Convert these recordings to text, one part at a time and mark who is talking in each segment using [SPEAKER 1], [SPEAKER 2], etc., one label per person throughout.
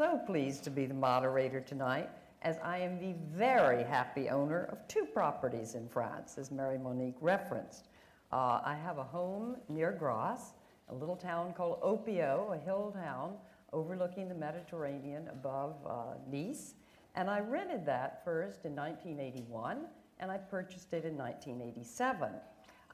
[SPEAKER 1] so pleased to be the moderator tonight, as I am the very happy owner of 2 properties in France, as Mary Monique referenced. I have a home near Grasse, a little town called Opio, a hill town overlooking the Mediterranean above Nice. And I rented that first in 1981, and I purchased it in 1987.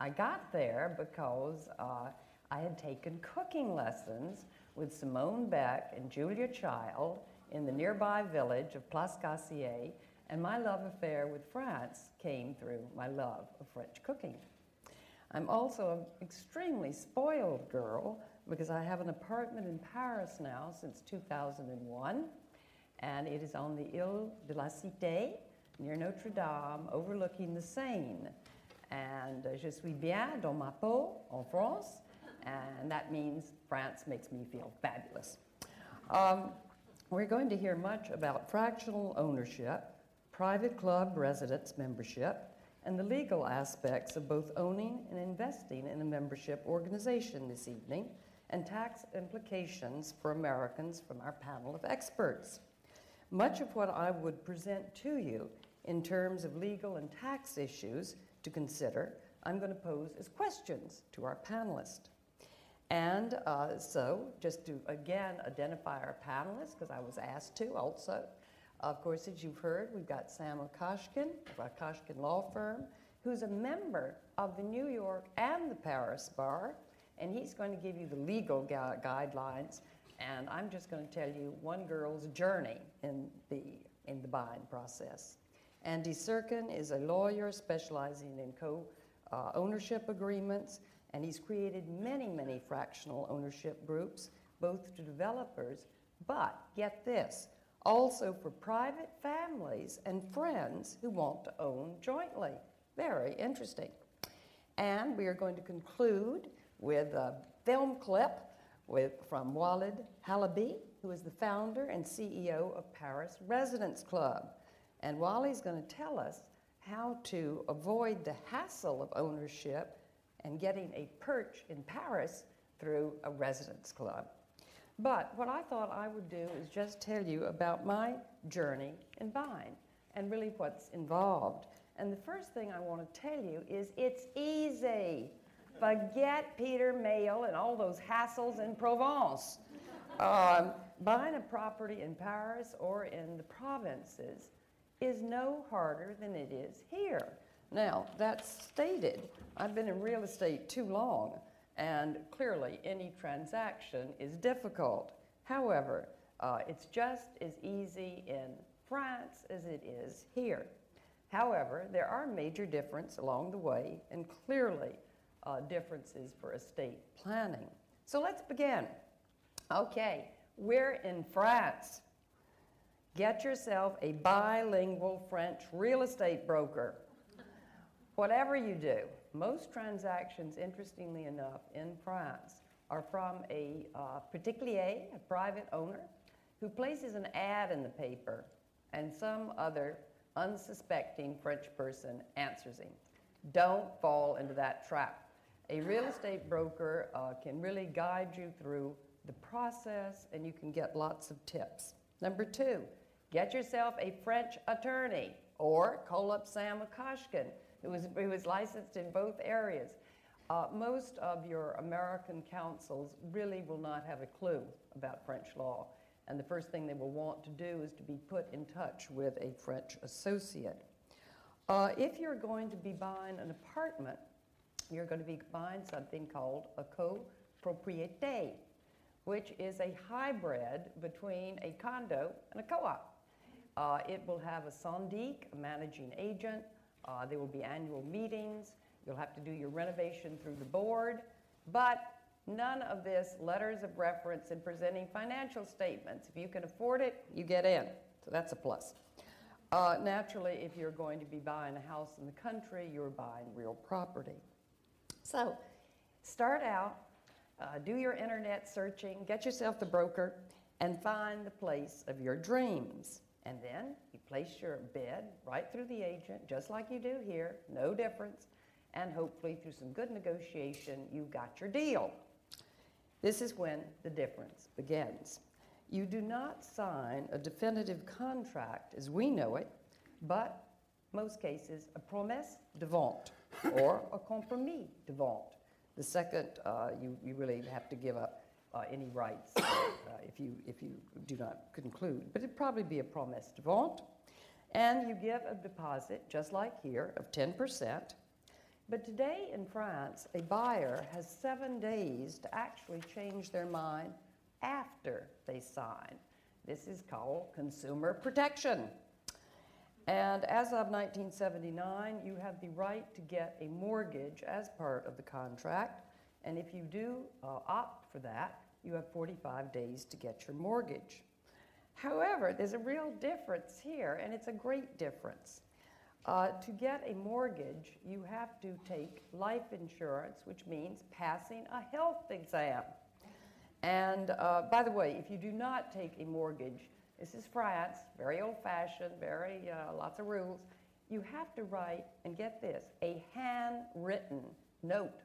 [SPEAKER 1] I got there because I had taken cooking lessons with Simone Beck and Julia Child in the nearby village of Place Gassier, and my love affair with France came through my love of French cooking. I'm also an extremely spoiled girl because I have an apartment in Paris now since 2001, and it is on the Ile de la Cité, near Notre Dame, overlooking the Seine. And je suis bien dans ma peau en France, and that means France makes me feel fabulous. We're going to hear much about fractional ownership, private club residence membership, and the legal aspects of both owning and investing in a membership organization this evening, and tax implications for Americans from our panel of experts. Much of what I would present to you in terms of legal and tax issues to consider, I'm going to pose as questions to our panelists. And so, just to again identify our panelists, because I was asked to also. Of course, as you've heard, we've got Sam Okashkin of our Okashkin Law Firm, who's a member of the New York and the Paris Bar, and he's going to give you the legal guidelines, and I'm just going to tell you one girl's journey in the buying process. Andy Serkin is a lawyer specializing in co-ownership agreements, and he's created many, many fractional ownership groups, both to developers, but get this, also for private families and friends who want to own jointly. Very interesting. And we are going to conclude with a film clip from Walid Halabi, who is the founder and CEO of Paris Residence Club. And Wally's going to tell us how to avoid the hassle of ownership and getting a perch in Paris through a residence club. But what I thought I would do is just tell you about my journey in buying and really what's involved. And the first thing I want to tell you is it's easy. Forget Peter Mayle and all those hassles in Provence. Buying a property in Paris or in the provinces is no harder than it is here. Now, that's stated. I've been in real estate too long, and clearly any transaction is difficult. However, it's just as easy in France as it is here. However, there are major differences along the way, and clearly differences for estate planning. So let's begin. Okay, we're in France. Get yourself a bilingual French real estate broker. Whatever you do, most transactions, interestingly enough, in France are from a particulier, a private owner, who places an ad in the paper, and some other unsuspecting French person answers him. Don't fall into that trap. A real estate broker can really guide you through the process, and you can get lots of tips. Number 2, get yourself a French attorney, or call up Sam Okashkin, who was licensed in both areas. Most of your American counsels really will not have a clue about French law, and the first thing they will want to do is to be put in touch with a French associate. If you're going to be buying an apartment, you're going to be buying something called a copropriété, which is a hybrid between a condo and a co-op. It will have a syndic, a managing agent. There will be annual meetings. You'll have to do your renovation through the board, but none of this letters of reference and presenting financial statements. If you can afford it, you get in. So that's a plus. Naturally, if you're going to be buying a house in the country, you're buying real property. So start out, do your internet searching, get yourself the broker, and find the place of your dreams. And then you place your bid right through the agent, just like you do here, no difference, and hopefully through some good negotiation, you got your deal. This is when the difference begins. You do not sign a definitive contract as we know it, but most cases a promesse de vente or a compromis de vente. The second, you really have to give up any rights if you do not conclude. But it'd probably be a promesse de vente. And you give a deposit, just like here, of 10%. But today in France, a buyer has 7 days to actually change their mind after they sign. This is called consumer protection. And as of 1979, you have the right to get a mortgage as part of the contract. And if you do opt for that, you have 45 days to get your mortgage. However, there's a real difference here, and it's a great difference. To get a mortgage, you have to take life insurance, which means passing a health exam. And by the way, if you do not take a mortgage, this is France, very old-fashioned, very lots of rules. You have to write, and get this, a handwritten note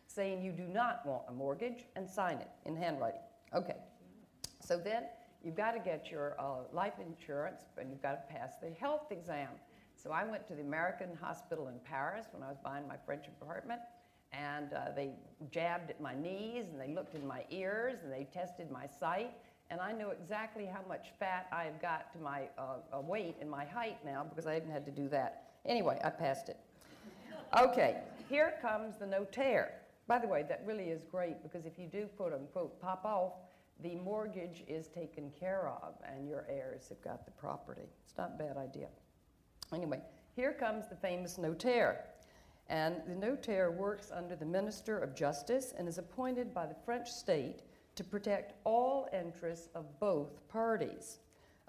[SPEAKER 1] saying you do not want a mortgage and sign it in handwriting. Okay, so then you've got to get your life insurance and you've got to pass the health exam. So I went to the American hospital in Paris when I was buying my French apartment, and they jabbed at my knees and they looked in my ears and they tested my sight. And I know exactly how much fat I have got to my weight and my height now because I haven't had to do that. Anyway, I passed it. Okay, here comes the notaire. By the way, that really is great because if you do quote unquote pop off, the mortgage is taken care of and your heirs have got the property. It's not a bad idea. Anyway, here comes the famous notaire. And the notaire works under the Minister of Justice and is appointed by the French state to protect all interests of both parties.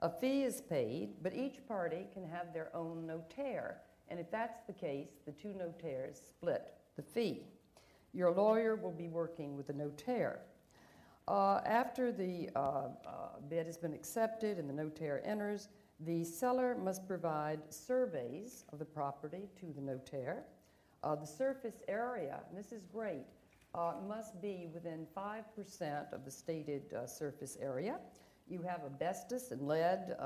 [SPEAKER 1] A fee is paid, but each party can have their own notaire. And if that's the case, the two notaires split the fee. Your lawyer will be working with the notaire. After the bid has been accepted and the notaire enters, the seller must provide surveys of the property to the notaire. The surface area, and this is great, must be within 5% of the stated surface area. You have asbestos and lead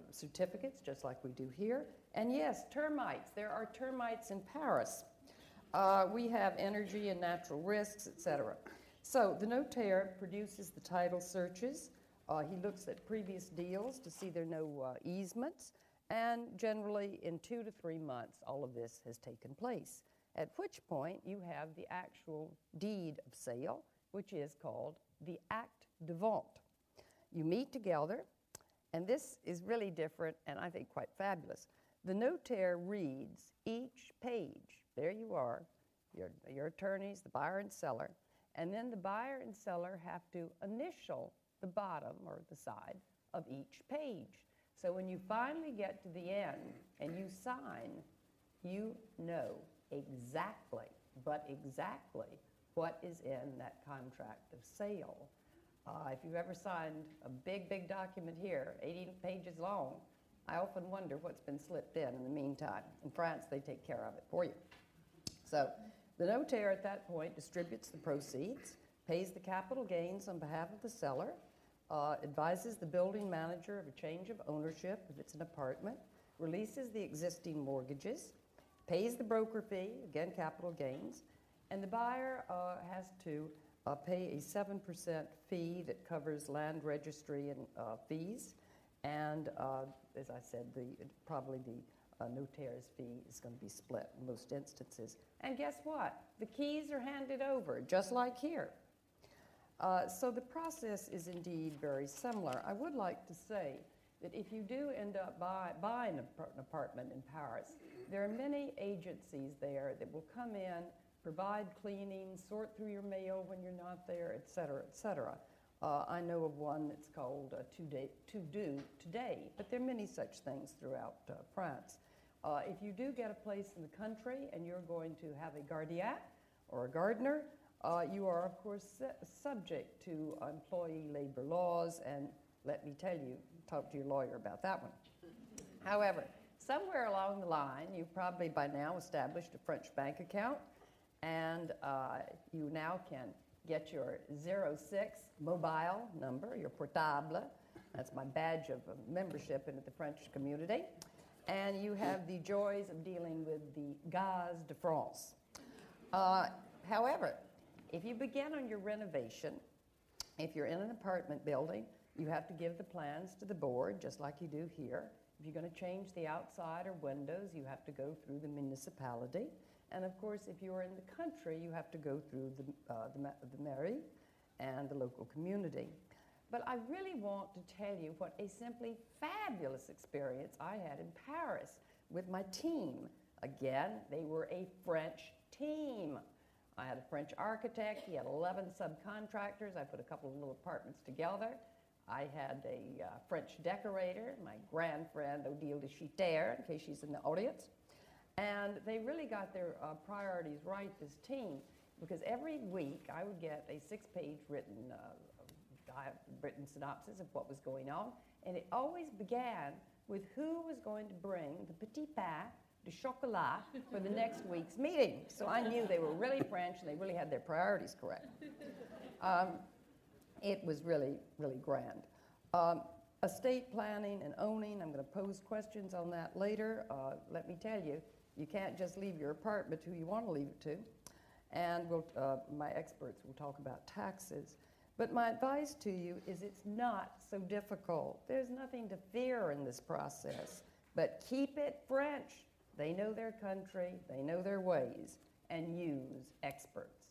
[SPEAKER 1] certificates, just like we do here. And yes, termites. There are termites in Paris. We have energy and natural risks, etc. So the notaire produces the title searches. He looks at previous deals to see there are no easements. And generally, in 2 to 3 months, all of this has taken place, at which point you have the actual deed of sale, which is called the acte de vente. You meet together, and this is really different and I think quite fabulous. The notaire reads each page. There you are, your attorneys, the buyer and seller, and then the buyer and seller have to initial the bottom or the side of each page. So when you finally get to the end and you sign, you know exactly, but exactly, what is in that contract of sale. If you've ever signed a big, big document here, 80 pages long, I often wonder what's been slipped in the meantime. In France, they take care of it for you. So the notaire at that point distributes the proceeds, pays the capital gains on behalf of the seller, advises the building manager of a change of ownership if it's an apartment, releases the existing mortgages, pays the broker fee, again capital gains, and the buyer has to pay a 7% fee that covers land registry and fees, and as I said, probably the notaire's fee is going to be split in most instances. And guess what? The keys are handed over, just like here. So the process is indeed very similar. I would like to say that if you do end up buying an apartment in Paris, there are many agencies there that will come in, provide cleaning, sort through your mail when you're not there, et cetera, et cetera. I know of one that's called To Do Today, but there are many such things throughout France. If you do get a place in the country and you're going to have a gardien or a gardener, you are, of course, subject to employee labor laws, and let me tell you, talk to your lawyer about that one. However, somewhere along the line, you've probably by now established a French bank account, and you now can get your 06 mobile number, your portable. That's my badge of membership into the French community. And you have the joys of dealing with the Gaz de France. However, if you begin on your renovation, if you're in an apartment building, you have to give the plans to the board, just like you do here. If you're going to change the outside or windows, you have to go through the municipality. And of course, if you're in the country, you have to go through the mairie and the local community. But I really want to tell you what a simply fabulous experience I had in Paris with my team. Again, they were a French team. I had a French architect. He had 11 subcontractors. I put a couple of little apartments together. I had a French decorator, my grand friend Odile de Chiter, in case she's in the audience. And they really got their priorities right, this team, because every week I would get a 6-page written synopsis of what was going on, and it always began with who was going to bring the petit pain de chocolat for the next week's meeting. So I knew they were really French and they really had their priorities correct. It was really, really grand. Estate planning and owning, I'm going to pose questions on that later. Let me tell you, you can't just leave your apartment who you want to leave it to. And my experts will talk about taxes. But my advice to you is it's not so difficult. There's nothing to fear in this process, but keep it French. They know their country, they know their ways, and use experts.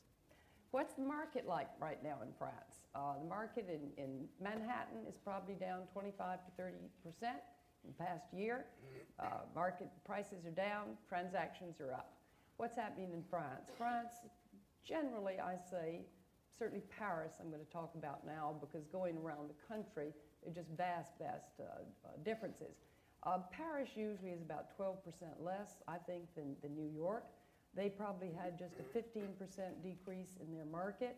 [SPEAKER 1] What's the market like right now in France? The market in Manhattan is probably down 25 to 30% in the past year. Market prices are down, transactions are up. What's happening in France? France, generally, I say, certainly Paris I'm going to talk about now, because going around the country, there are just vast differences. Paris usually is about 12% less, I think, than New York. They probably had just a 15% decrease in their market.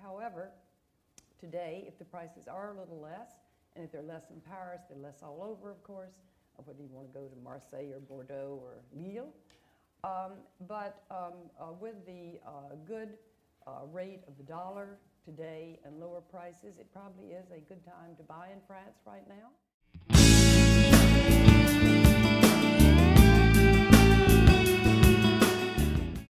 [SPEAKER 1] However, today, if the prices are a little less, and if they're less in Paris, they're less all over, of course, whether you want to go to Marseille or Bordeaux or Lille. With the good rate of the dollar today and lower prices, it probably is a good time to buy in France right now.